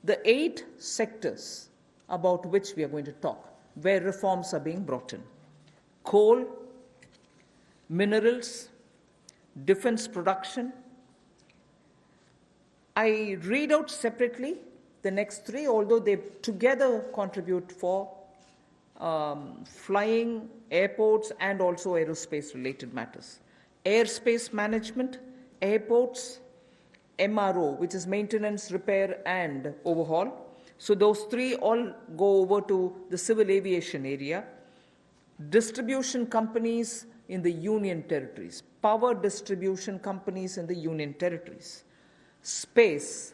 the 8 sectors about which we are going to talk, where reforms are being brought in: coal, minerals, defense production. I read out separately the next 3, although they together contribute for flying, airports, and also aerospace-related matters. Airspace management, airports, MRO, which is maintenance, repair, and overhaul. So those 3 all go over to the civil aviation area. Distribution companies in the union territories, power distribution companies in the union territories. Space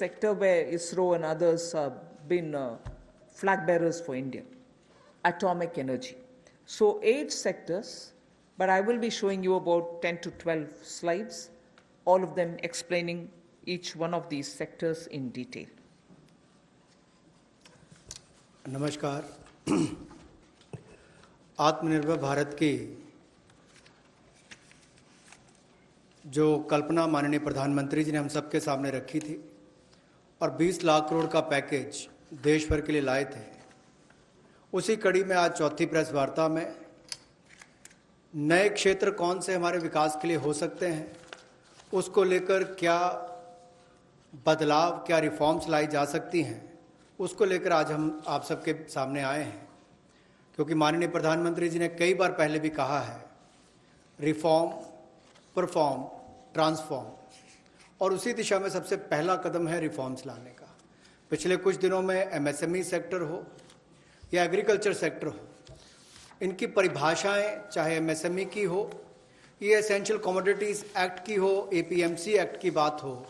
sector, where ISRO and others have been flag bearers for India. Atomic energy. So 8 sectors, but I will be showing you about 10 to 12 slides, all of them explaining each one of these sectors in detail. नमस्कार। आत्मनिर्भर भारत की जो कल्पना माननीय प्रधानमंत्री जी ने हम सबके सामने रखी थी और 20 लाख करोड़ का पैकेज देश भर के लिए लाए थे, उसी कड़ी में आज चौथी प्रेस वार्ता में नए क्षेत्र कौन से हमारे विकास के लिए हो सकते हैं, उसको लेकर क्या बदलाव, क्या रिफॉर्म्स लाई जा सकती हैं, उसको लेकर आज हम आप सबके सामने आए हैं। क्योंकि माननीय प्रधानमंत्री जी ने कई बार पहले भी कहा है, रिफॉर्म, परफॉर्म, ट्रांसफॉर्म, और उसी दिशा में सबसे पहला कदम है रिफॉर्म्स लाने का। पिछले कुछ दिनों में एमएसएमई सेक्टर हो या एग्रीकल्चर सेक्टर हो, इनकी परिभाषाएं चाहे एमएसएमई की हो, ये एसेंशियल कमोडिटीज़ एक्ट की हो, एपीएमसी एक्ट की बात हो,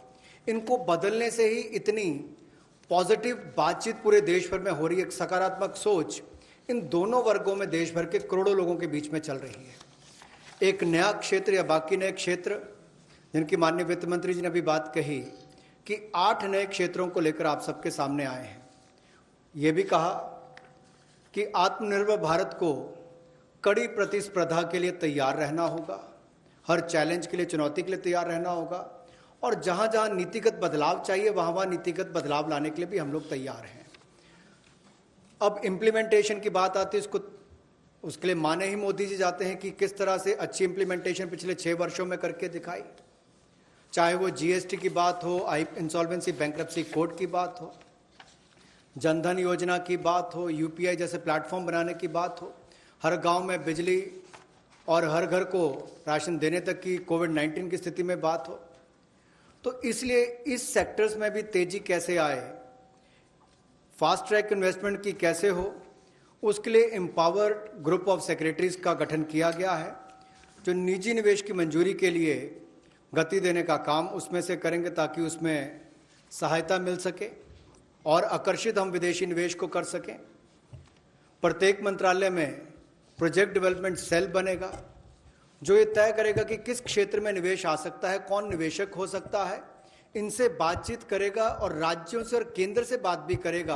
इनको बदलने से ही इतनी पॉजिटिव बातचीत पूरे देश भर में हो रही है। एक सकारात्मक सोच इन दोनों वर्गों में देश भर के करोड़ों लोगों के बीच में चल रही है। एक नया क्षेत्र या बाकी नए क्षेत्र जिनकी माननीय वित्त मंत्री जी ने अभी बात कही कि 8 नए क्षेत्रों को लेकर आप सबके सामने आए हैं। ये भी कहा कि आत्मनिर्भर भारत को कड़ी प्रतिस्पर्धा के लिए तैयार रहना होगा, हर चैलेंज के लिए, चुनौती के लिए तैयार रहना होगा, और जहाँ जहाँ नीतिगत बदलाव चाहिए वहाँ वहाँ नीतिगत बदलाव लाने के लिए भी हम लोग तैयार हैं। अब इम्प्लीमेंटेशन की बात आती है, उसके लिए माने ही मोदी जी जाते हैं कि किस तरह से अच्छी इम्प्लीमेंटेशन पिछले 6 वर्षों में करके दिखाई, चाहे वो जीएसटी की बात हो, इंसॉल्वेंसी बैंक्रप्सी कोड की बात हो, जनधन योजना की बात हो, यूपीआई जैसे प्लेटफॉर्म बनाने की बात हो, हर गांव में बिजली और हर घर को राशन देने तक की कोविड-19 की स्थिति में बात हो। तो इसलिए इस सेक्टर्स में भी तेजी कैसे आए, फास्ट ट्रैक इन्वेस्टमेंट की कैसे हो, उसके लिए एम्पावर्ड ग्रुप ऑफ सेक्रेटरीज का गठन किया गया है, जो निजी निवेश की मंजूरी के लिए गति देने का काम उसमें से करेंगे ताकि उसमें सहायता मिल सके और आकर्षित हम विदेशी निवेश को कर सकें। प्रत्येक मंत्रालय में प्रोजेक्ट डेवलपमेंट सेल बनेगा जो ये तय करेगा कि किस क्षेत्र में निवेश आ सकता है, कौन निवेशक हो सकता है, इनसे बातचीत करेगा और राज्यों से और केंद्र से बात भी करेगा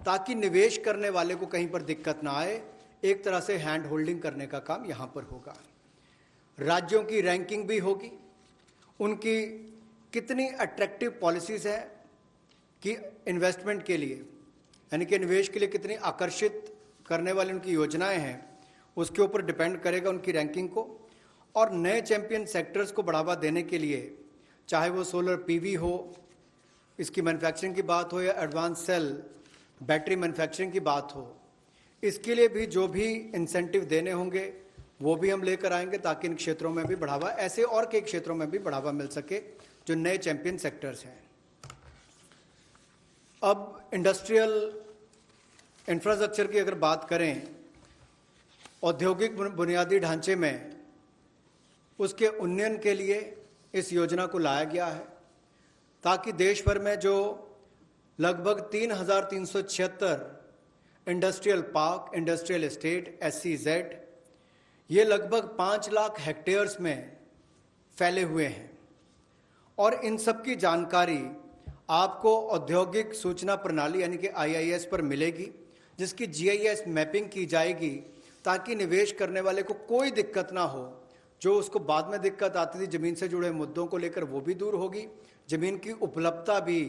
ताकि निवेश करने वाले को कहीं पर दिक्कत ना आए। एक तरह से हैंड होल्डिंग करने का काम यहाँ पर होगा। राज्यों की रैंकिंग भी होगी, उनकी कितनी अट्रैक्टिव पॉलिसीज़ हैं कि इन्वेस्टमेंट के लिए, यानी कि निवेश के लिए कितनी आकर्षित करने वाली उनकी योजनाएं हैं, उसके ऊपर डिपेंड करेगा उनकी रैंकिंग को। और नए चैंपियन सेक्टर्स को बढ़ावा देने के लिए, चाहे वो सोलर पीवी हो, इसकी मैन्युफैक्चरिंग की बात हो, या एडवांस सेल बैटरी मैन्युफैक्चरिंग की बात हो, इसके लिए भी जो भी इंसेंटिव देने होंगे वो भी हम लेकर आएंगे ताकि इन क्षेत्रों में भी बढ़ावा, ऐसे और कई क्षेत्रों में भी बढ़ावा मिल सके जो नए चैंपियन सेक्टर्स हैं। अब इंडस्ट्रियल इंफ्रास्ट्रक्चर की अगर बात करें, औद्योगिक बुनियादी ढांचे में उसके उन्नयन के लिए इस योजना को लाया गया है ताकि देश भर में जो लगभग 3,376 industrial park, industrial estate, SEZ, ये लगभग 5 लाख हेक्टेयर्स में फैले हुए हैं और इन सब की जानकारी आपको औद्योगिक सूचना प्रणाली यानी कि IIS पर मिलेगी, जिसकी GIS मैपिंग की जाएगी ताकि निवेश करने वाले को कोई दिक्कत ना हो। जो उसको बाद में दिक्कत आती थी ज़मीन से जुड़े मुद्दों को लेकर, वो भी दूर होगी। ज़मीन की उपलब्धता भी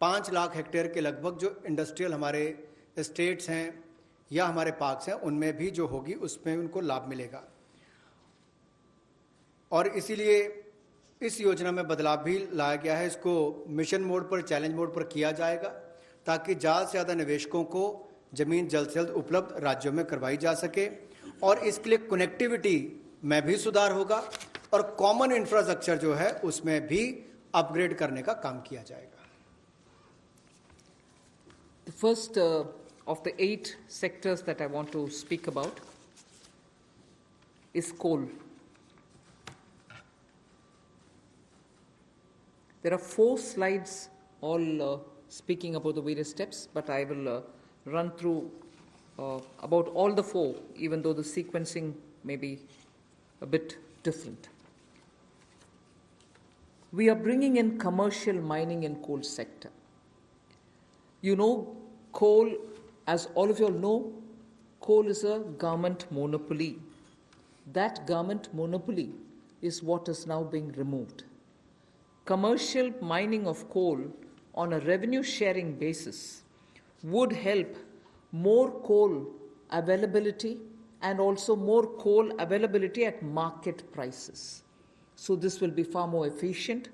5 लाख हेक्टेयर के लगभग जो इंडस्ट्रियल हमारे स्टेट्स हैं या हमारे पार्क्स हैं, उनमें भी जो होगी उसमें उनको लाभ मिलेगा। और इसीलिए इस योजना में बदलाव भी लाया गया है। इसको मिशन मोड पर, चैलेंज मोड पर किया जाएगा ताकि ज़्यादा से ज़्यादा निवेशकों को ज़मीन जल्द से जल्द उपलब्ध राज्यों में करवाई जा सके, और इसके लिए कनेक्टिविटी में भी सुधार होगा और कॉमन इंफ्रास्ट्रक्चर जो है उसमें भी अपग्रेड करने का काम किया जाएगा। The first of the 8 sectors that I want to speak about is coal. There are 4 slides all speaking about the various steps, but I will run through about all the 4, even though the sequencing may be a bit different. We are bringing in commercial mining in coal sector. You know, coal, as all of you all know, coal is a government monopoly. That government monopoly is what is now being removed. Commercial mining of coal on a revenue sharing basis would help more coal availability and also more coal availability at market prices. So this will be far more efficient